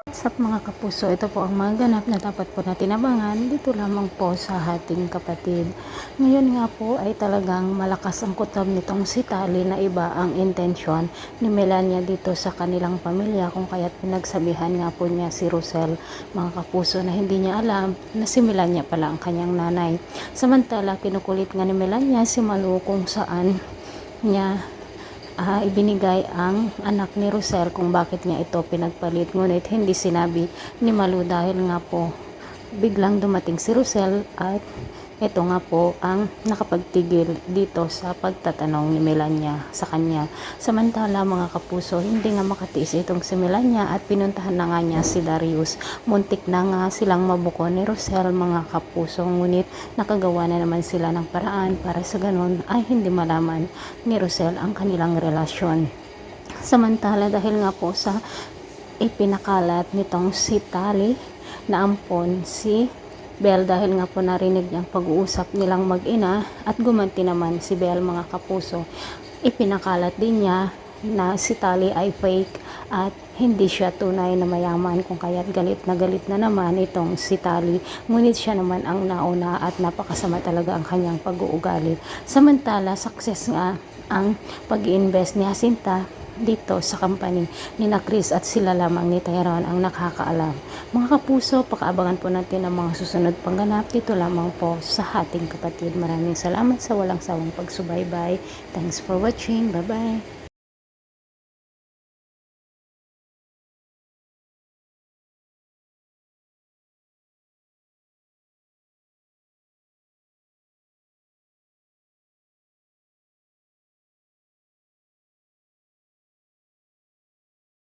Sa mga kapuso, ito po ang mga ganap na dapat po natin abangan dito lamang po sa ating kapatid. Ngayon nga po ay talagang malakas ang kutob nitong si Tali na iba ang intensyon ni Melania dito sa kanilang pamilya, kung kaya't pinagsabihan nga po niya si Rosel, mga kapuso, na hindi niya alam na si Melania pala ang kanyang nanay. Samantala kinukulit nga ni Melania si Malu kung saan niya ibinigay ang anak ni Rosel kung bakit niya ito pinagpalit, ngunit hindi sinabi ni Malu dahil nga po biglang dumating si Rosel at ito nga po ang nakapagtigil dito sa pagtatanong ni Melania sa kanya. Samantala mga kapuso, hindi nga makatiis itong si Melania at pinuntahan na nga niya si Darius. Muntik na nga silang mabuko ni Rosel, mga kapuso, ngunit nakagawa na naman sila ng paraan para sa ganun ay hindi malaman ni Rosel ang kanilang relasyon. Samantala dahil nga po sa ipinakalat nitong si Tali na ampon si Belle, dahil nga po narinig niyang pag-uusap nilang mag-ina at gumanti naman si Belle, mga kapuso, ipinakalat din niya na si Tali ay fake at hindi siya tunay na mayaman, kung kaya't galit na naman itong si Tali, ngunit siya naman ang nauna at napakasama talaga ang kanyang pag-uugali. Samantala success nga ang pag-i-invest ni Jacinta dito sa company ni na Chris at sila lamang ni Tyrone ang nakakaalam. Mga kapuso, pakaabangan po natin ang mga susunod pang ganap dito lamang po sa ating kapatid. Maraming salamat sa walang sawang pagsubaybay. Thanks for watching. Bye bye.